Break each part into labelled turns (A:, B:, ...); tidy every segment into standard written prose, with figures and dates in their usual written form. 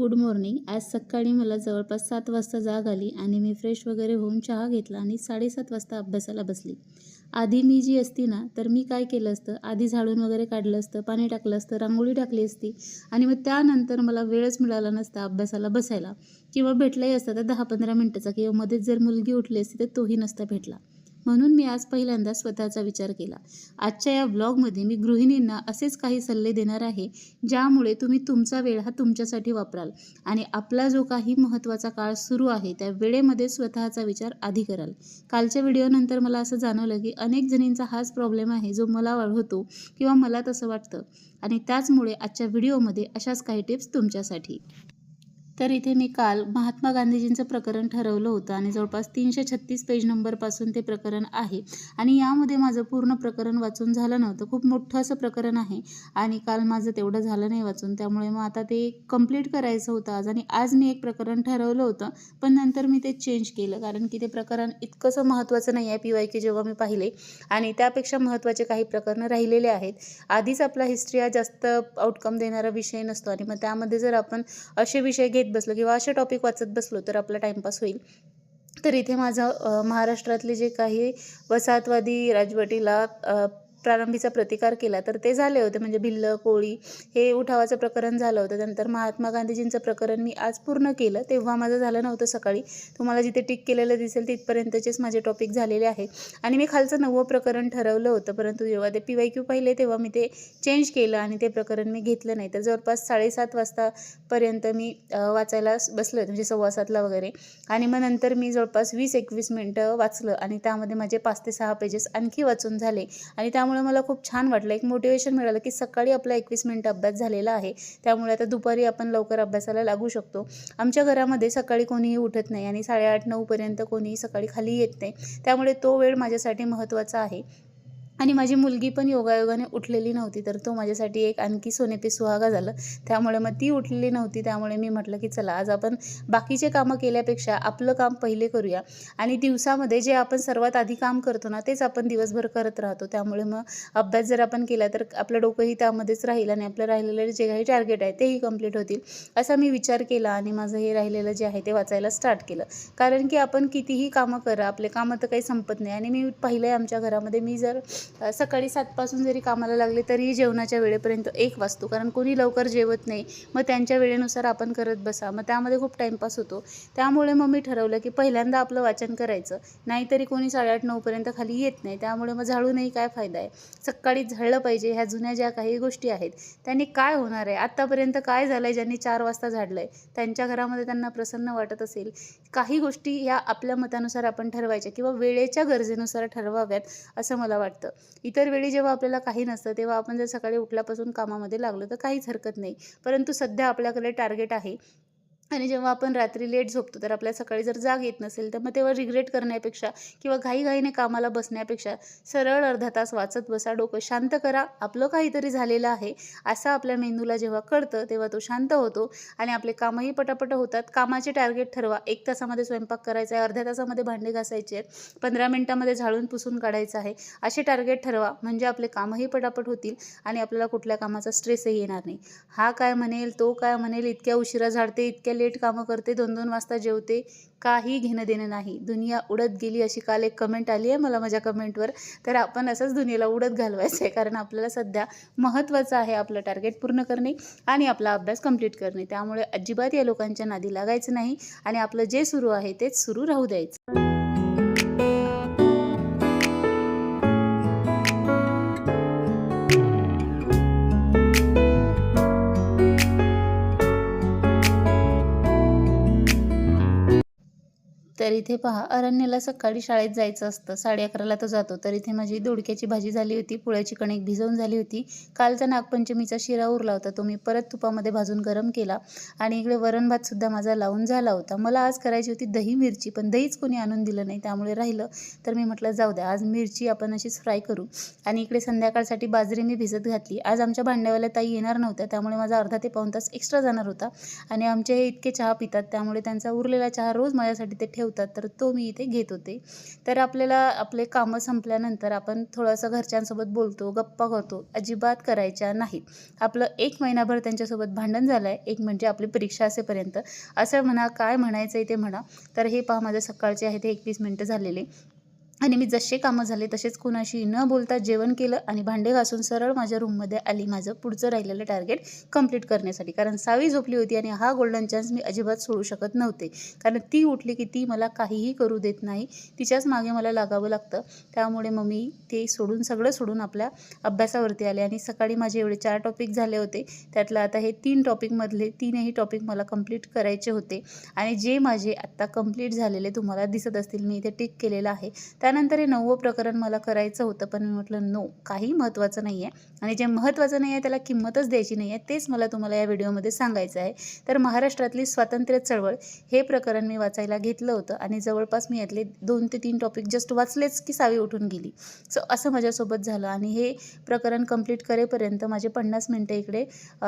A: Good morning. आज सकाळी मला जवळपास 7 वाजता जाग आली आणि मी फ्रेश वगैरे होऊन चहा घेतला आणि 7:30 वाजता अभ्यासाला बसली. आधी मी जी असती ना, तर मी काय केलं असतं, आधी झाडून वगैरे काढलं असतं, पाणी टाकलं असतं, रांगोळी टाकली असती आणि मग त्यानंतर मला वेळच मिळाला नसता अभ्यासाला बसायला किंवा भेटलाही असता तर 10-15 मिनिटाचा किंवा मध्येच जर मुलगी उठली असती तर तोही नसता भेटला. म्हणून मी आज पहिल्यांदा स्वतःचा विचार केला. आजच्या या ब्लॉगमध्ये मी गृहिणींना असेच काही सल्ले देणार आहे, ज्यामुळे तुम्ही तुमचा वेळ हा तुमच्यासाठी वापराल आणि आपला जो काही महत्त्वाचा काळ सुरू आहे त्या वेळेमध्ये स्वतःचा विचार आधी कराल. कालच्या व्हिडिओनंतर मला असं जाणवलं की अनेक जणींचा हाच प्रॉब्लेम आहे जो मला होतो किंवा मला तसं वाटतं आणि त्याचमुळे आजच्या व्हिडिओमध्ये अशाच काही टिप्स तुमच्यासाठी. तर इथे मी काल महात्मा गांधीजींचं प्रकरण ठरवलं होतं आणि जवळपास 336 पेज नंबरपासून ते प्रकरण आहे आणि यामध्ये माझं पूर्ण प्रकरण वाचून झालं नव्हतं. खूप मोठं असं प्रकरण आहे आणि काल माझं तेवढं झालं नाही वाचून, त्यामुळे मग आता ते कंप्लीट करायचं होतं आज. आणि आज मी एक प्रकरण ठरवलं होतं पण नंतर मी ते चेंज केलं, कारण की ते प्रकरण इतकंसं महत्त्वाचं नाही आहे PYQ जेव्हा मी पाहिले, आणि त्यापेक्षा महत्त्वाचे काही प्रकरणं राहिलेले आहेत. आधीच आपला हिस्ट्री हा जास्त आउटकम देणारा विषय नसतो आणि मग त्यामध्ये जर आपण असे विषय घेत बसलो किंवा असे टॉपिक वाचत बसलो तर आपला टाईमपास होईल. तर इथे माझं महाराष्ट्रातले जे काही वसाहतवादी राजवटीला प्रारंभीचा प्रतिकार केला तर ते झाले होते, म्हणजे भिल्ल कोळी हे उठावाचं प्रकरण झालं होतं. त्यानंतर महात्मा गांधीजींचं प्रकरण मी आज पूर्ण केलं, तेव्हा माझं झालं नव्हतं सकाळी. तुम्हाला जिथे टिक केलेलं दिसेल तिथपर्यंतचेच माझे टॉपिक झालेले आहे आणि मी खालचं 9वं प्रकरण ठरवलं होतं, परंतु जेव्हा ते PYQ पाहिले तेव्हा मी ते चेंज केलं आणि ते प्रकरण मी घेतलं नाही. तर जवळपास 7:30 वाजतापर्यंत मी वाचायला बसले होते, म्हणजे 7:15 वगैरे, आणि मग नंतर मी जवळपास 20-21 मिनटं वाचलं आणि त्यामध्ये माझे 5 ते 6 पेजेस आणखी वाचून झाले आणि त्यामुळे मला खूप छान वाटलं. एक मोटिवेशन मिळालं की सकाळी आपला 21 मिनिटं अभ्यास झालेला आहे, त्यामुळे आता दुपारी आपण लवकर अभ्यासाला लागू शकतो. आमच्या घरामध्ये सकाळी कोणीही उठत नाही आणि 8:30-9 पर्यंत कोणीही सकाळी खाली येत नाही, त्यामुळे तो वेळ माझ्यासाठी महत्त्वाचा आहे. आणि माझी मुलगी पण योगायोगाने उठलेली नव्हती, तर तो माझ्यासाठी एक आणखी सोने पे सुहागा झालं. त्यामुळे मग ती उठलेली नव्हती, त्यामुळे मी म्हटलं की चला आज आपण बाकीचे कामं केल्यापेक्षा आपलं काम पहिले करूया. आणि दिवसामध्ये जे आपण सर्वात आधी काम करतो ना तेच आपण दिवसभर करत राहतो, त्यामुळे मग अभ्यास जर आपण केला तर आपलं डोकंही त्यामध्येच राहील आणि आपलं राहिलेलं जे काही टार्गेट आहे तेही कंप्लीट होतील, असा मी विचार केला आणि माझं हे राहिलेलं जे आहे ते वाचायला स्टार्ट केलं. कारण की आपण कितीही कामं करा, आपले कामं तर काही संपत नाही. आणि मी पाहिलं आहे आमच्या घरामध्ये, मी जर सकाळी 7 पासून जरी कामाला लागले तरीही जेवणाच्या वेळेपर्यंत 1 वाजतो, कारण कोणी लवकर जेवत नाही. मग त्यांच्या वेळेनुसार आपण करत बसा, मग त्यामध्ये खूप टाईमपास होतो. त्यामुळे मग मी ठरवलं की पहिल्यांदा आपलं वाचन करायचं, नाहीतरी कोणी 8:30-9 पर्यंत खाली येत नाही, त्यामुळे मग झाडूनही काय फायदा आहे. सकाळी झाडलं पाहिजे. ह्या जुन्या ज्या काही गोष्टी आहेत त्यांनी काय होणार आहे, आत्तापर्यंत काय झालं आहे, ज्यांनी 4 वाजता झाडलं आहे त्यांच्या घरामध्ये त्यांना प्रसन्न वाटत असेल. काही गोष्टी ह्या आपल्या मतानुसार आपण ठरवायच्या किंवा वेळेच्या गरजेनुसार ठरवाव्यात असं मला वाटतं. इतर वेळी जेव्हा आपल्याला काही नसतं तेव्हा आपण जर सकाळी उठल्यापासून कामामध्ये लागलो तर काहीच हरकत नाही, परंतु सध्या आपल्याकडे टार्गेट आहे. आणि जेव्हा आपण रात्री लेट झोपतो तर आपल्या सकाळी जर जाग येत नसेल तर मग तेव्हा रिग्रेट करण्यापेक्षा किंवा घाईघाईने कामाला बसण्यापेक्षा सरळ अर्धा तास वाचत बसा, डोकं शांत करा. आपलं काहीतरी झालेलं आहे असं आपल्या मेंदूला जेव्हा कळतं तेव्हा तो शांत होतो आणि आपले कामही पटापट होतात. कामाचे टार्गेट ठरवा. 1 तासामध्ये स्वयंपाक करायचा आहे, अर्ध्या तासामध्ये भांडे घासायचे आहेत, 15 मिनिटामध्ये झाडून पुसून काढायचं आहे, असे टार्गेट ठरवा. म्हणजे आपले कामही पटापट होतील आणि आपल्याला कुठल्या कामाचा स्ट्रेसही येणार नाही. हा काय म्हणेल, तो काय म्हणेल, इतक्या उशिरा झाडते, इतक्या लेट कामं करते, 2-2 वाजता जेवते, काही घेणं देणं नाही. दुनिया उडत गेली अशी काल एक कमेंट आली आहे मला माझ्या कमेंटवर. तर आपण असंच दुनियेला उडत घालवायचं आहे, कारण आपल्याला सध्या महत्त्वाचं आहे आपलं टार्गेट पूर्ण करणे आणि आपला अभ्यास कंप्लीट करणे. त्यामुळे अजिबात या लोकांच्या नादी लागायचं नाही आणि आपलं जे सुरू आहे तेच सुरू राहू द्यायचं. तर इथे पहा, अरण्याला सकाळी शाळेत जायचं असतं, 11:30ला तो जातो. तर इथे माझी दोडक्याची भाजी झाली होती, पोळ्याची कणिक भिजवून झाली होती. कालचा नागपंचमीचा शिरा उरला होता, तो मी परत तुपामध्ये भाजून गरम केला आणि इकडे वरण भातसुद्धा माझा लावून झाला होता. मला आज करायची होती दही मिरची, पण दहीच कोणी आणून दिलं नाही, त्यामुळे राहिलं. तर मी म्हटलं जाऊ द्या, आज मिरची आपण अशीच फ्राय करू. आणि इकडे संध्याकाळसाठी बाजरी मी भिजत घातली. आज आमच्या भांड्यावाल्या ताई येणार नव्हत्या, त्यामुळे माझा अर्धा ते पाऊण तास एक्स्ट्रा जाणार होता. आणि आमचे हे इतके चहा पितात, त्यामुळे त्यांचा उरलेला चहा रोज माझ्यासाठी ते ठेवतात. ठेवतात तर तो मी इथे घेत होते. तर आपल्याला आपले कामं संपल्यानंतर आपण थोडंसं घरच्यांसोबत बोलतो, गप्पा करतो, अजिबात करायच्या नाहीत. आपलं 1 महिनाभर त्यांच्यासोबत भांडण झालं आहे, एक म्हणजे आपली परीक्षा असेपर्यंत. असं म्हणा, काय म्हणायचं आहे ते म्हणा. तर हे पहा माझे सकाळचे आहे ते 21 मिनिटं झालेले. आणि मी जसे कामं झाले तसेच कोणाशी न बोलता जेवण केलं आणि भांडे घासून सरळ माझ्या रूममध्ये आली माझं पुढचं राहिलेलं टार्गेट कंप्लीट करण्यासाठी. कारण सावी झोपली होती आणि हा गोल्डन चान्स मी अजिबात सोडू शकत नव्हते. कारण ती उठली की ती मला काहीही करू देत नाही. तिच्याच मागे मला लागावं लागतं. त्यामुळे मग मी ते सगळं सोडून आपल्या अभ्यासावरती आले आणि सकाळी माझे एवढे 4 टॉपिक झाले होते. त्यातलं आता हे 3 टॉपिकमधले 3ही टॉपिक मला कंप्लीट करायचे होते. आणि जे माझे आत्ता कंप्लीट झालेले तुम्हाला दिसत असतील, मी इथे टिक केलेलं आहे. त्यानंतर हे 9वं प्रकरण मला करायचं होतं, पण मी म्हटलं नो, काही महत्त्वाचं नाही आहे आणि जे महत्त्वाचं नाही आहे त्याला किंमतच द्यायची नाही आहे, तेच मला तुम्हाला या व्हिडिओमध्ये सांगायचं आहे. तर महाराष्ट्रातली स्वातंत्र्य चळवळ हे प्रकरण मी वाचायला घेतलं होतं आणि जवळपास मी यातले 2 ते 3 टॉपिक जस्ट वाचलेच की सावी उठून गेली. सो असं माझ्यासोबत झालं आणि हे प्रकरण कंप्लीट करेपर्यंत माझे 50 मिनटं इकडे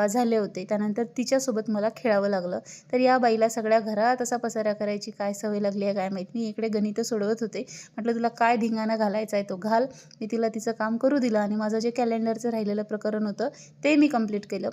A: झाले होते. त्यानंतर तिच्यासोबत मला खेळावं लागलं. तर या बाईला सगळ्या घरात असा पसारा करायची काय सवय लागली आहे काय माहीत. मी इकडे गणितं सोडवत होते. म्हटलं तुला काय धिंगाणा घालायचा आहे तो घाल. मी तिला तिचं काम करू दिलं आणि माझं जे कॅलेंडरचं राहिलेलं प्रकरण होतं ते मी कंप्लीट केलं.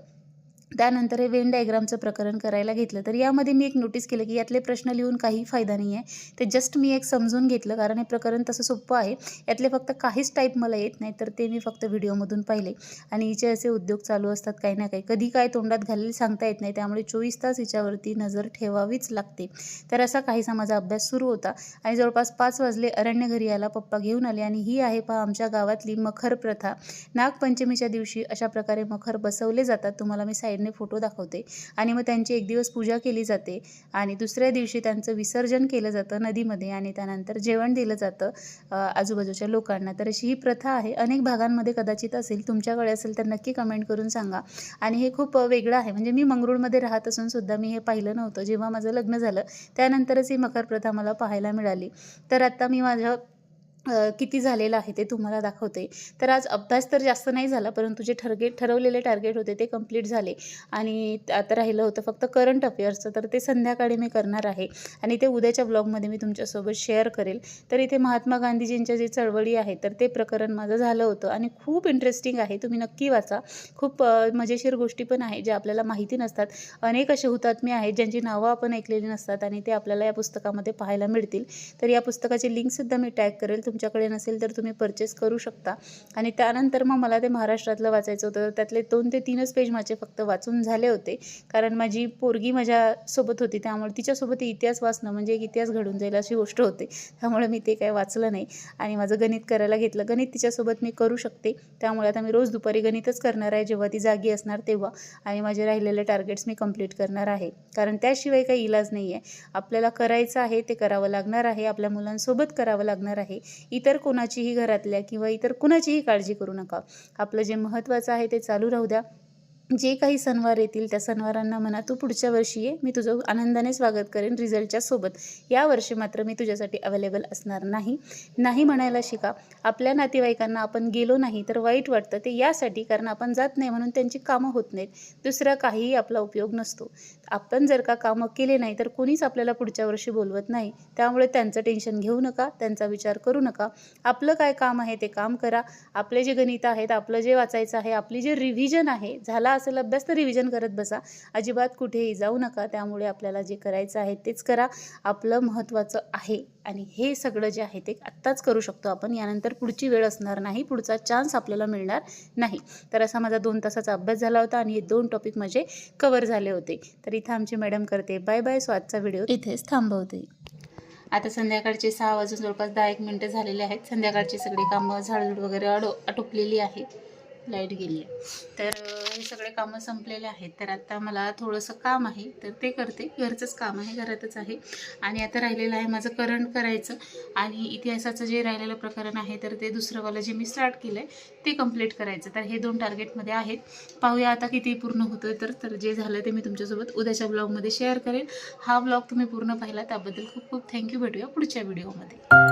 A: त्यानंतर हे वेन डायग्रामचं प्रकरण करायला घेतलं. तर यामध्ये मी एक नोटीस केलं की यातले प्रश्न लिहून काही फायदा नाही आहे. ते जस्ट मी एक समजून घेतलं कारण हे प्रकरण तसं सोपं आहे. यातले फक्त काहीच टाईप मला येत नाही, तर ते मी फक्त व्हिडिओमधून पाहिले. आणि हिचे असे उद्योग चालू असतात काही ना काही, कधी काय तोंडात घालेली सांगता येत नाही. त्यामुळे 24 तास हिच्यावरती नजर ठेवावीच लागते. तर असा काहीसा माझा अभ्यास सुरू होता आणि जवळपास 5 वाजले. अरण्य घरी आला, पप्पा घेऊन आले आणि ही आहे पहा आमच्या गावातली मखर प्रथा. नागपंचमीच्या दिवशी अशा प्रकारे मखर बसवले जातात. तुम्हाला मी साईडने फोटो दाखवते. आणि मग त्यांची एक दिवस पूजा केली जाते आणि दुसऱ्या दिवशी त्यांचं विसर्जन केलं जातं नदीमध्ये आणि त्यानंतर जेवण दिलं जातं आजूबाजूच्या लोकांना. तर अशी ही प्रथा आहे. अनेक भागांमध्ये कदाचित असेल, तुमच्याकडे असेल तर नक्की कमेंट करून सांगा. आणि हे खूप वेगळं आहे. म्हणजे मी मंगरुळमध्ये राहत असून सुद्धा मी हे पाहिलं नव्हतं. जेव्हा माझं लग्न झालं त्यानंतरच ही मखर प्रथा मला पाहायला मिळाली. तर आता मी माझ्या किती झालेलं आहे ते तुम्हाला दाखवते. तर आज अभ्यास तर जास्त नाही झाला, परंतु जे ठरवलेले टार्गेट होते ते कंप्लीट झाले आणि आता राहिलं होतं फक्त करंट अफेअर्सचं. तर ते संध्याकाळी मी करणार आहे आणि ते उद्याच्या ब्लॉगमध्ये मी तुमच्यासोबत शेअर करेल. तर इथे महात्मा गांधीजींच्या जे चळवळी आहेत तर ते प्रकरण माझं झालं होतं आणि खूप इंटरेस्टिंग आहे. तुम्ही नक्की वाचा. खूप मजेशीर गोष्टी पण आहे ज्या आपल्याला माहिती नसतात. अनेक असे हुतात्मे आहेत ज्यांची नावं आपण ऐकलेली नसतात आणि ते आपल्याला या पुस्तकामध्ये पाहायला मिळतील. तर या पुस्तकाची लिंकसुद्धा मी टॅग करेल. तुमच्याकडे नसेल तर तुम्ही परचेस करू शकता. आणि त्यानंतर मग मला ते महाराष्ट्रातलं वाचायचं होतं. त्यातले 2 ते 3च पेज माझे फक्त वाचून झाले होते. कारण माझी पोरगी माझ्यासोबत होती, त्यामुळे तिच्यासोबत इतिहास वाचणं म्हणजे एक इतिहास घडून जाईल अशी गोष्ट होते. त्यामुळे मी ते काही वाचलं नाही आणि माझं गणित करायला घेतलं. गणित तिच्यासोबत मी करू शकते, त्यामुळे आता मी रोज दुपारी गणितच करणार आहे जेव्हा ती जागी असणार तेव्हा. आणि माझे राहिलेले टार्गेट्स मी कंप्लीट करणार आहे, कारण त्याशिवाय काही इलाज नाही आहे. आपल्याला करायचं आहे ते करावं लागणार आहे. आपल्या मुलांसोबत करावं लागणार आहे. इतर कोणाचीही घरातल्या किंवा इतर कुणाचीही काळजी करू नका. आपलं जे महत्त्वाचं आहे ते चालू राहू द्या. जे काही सणवार येतील त्या सणवारांना म्हणा तू पुढच्या वर्षी ये, मी तुझं आनंदाने स्वागत करेन रिझल्टच्या सोबत. यावर्षी मात्र मी तुझ्यासाठी अवेलेबल असणार नाही. नाही म्हणायला शिका. आपल्या नातेवाईकांना आपण गेलो नाही तर वाईट वाटतं, ते यासाठी कारण आपण जात नाही म्हणून त्यांची कामं होत नाहीत. दुसरा काहीही आपला उपयोग नसतो. आपण जर का कामं केले नाही तर कोणीच आपल्याला पुढच्या वर्षी बोलवत नाही. त्यामुळे त्यांचं टेन्शन घेऊ नका, त्यांचा विचार करू नका. आपलं काय काम आहे ते काम करा. आपले जे गणित आहेत, आपलं जे वाचायचं आहे, आपली जे रिव्हिजन आहे, झाला असेल अभ्यास तर रिव्हिजन करत बसा. अजिबात कुठेही जाऊ नका. त्यामुळे आपल्याला जे करायचं आहे तेच करा. आपलं महत्त्वाचं आहे आणि हे सगळं जे आहे ते आत्ताच करू शकतो आपण. यानंतर पुढची वेळ असणार नाही, पुढचा चान्स आपल्याला मिळणार नाही. तर असा माझा 2 तासाचा अभ्यास झाला होता आणि हे 2 टॉपिक माझे कवर झाले होते. तर इथं आमची मॅडम करते बाय बाय. सो आजचा व्हिडिओ इथेच थांबवते. आता संध्याकाळचे 6 वाजून जवळपास 10-1 मिनटं झालेले आहेत. संध्याकाळची सगळी कामं झाडझूड वगैरे आटोपलेली आहे. लाईट गेली आहे. तर हे सगळे कामं संपलेले आहेत. तर आता मला थोडंसं काम आहे तर ते करते. घरचंच काम आहे, घरातच आहे. आणि आता राहिलेलं आहे माझं करंट करायचं आणि इतिहासाचं जे राहिलेलं प्रकरण आहे तर ते दुसरंवालं जे मी स्टार्ट केलं आहे ते कंप्लीट करायचं. तर हे 2 टार्गेटमध्ये आहेत. पाहूया आता किती पूर्ण होतं. तर जे झालं ते मी तुमच्यासोबत उद्याच्या ब्लॉगमध्ये शेअर करेन. हा ब्लॉग तुम्ही पूर्ण पाहिला त्याबद्दल खूप खूप थँक्यू. भेटूया पुढच्या व्हिडिओमध्ये.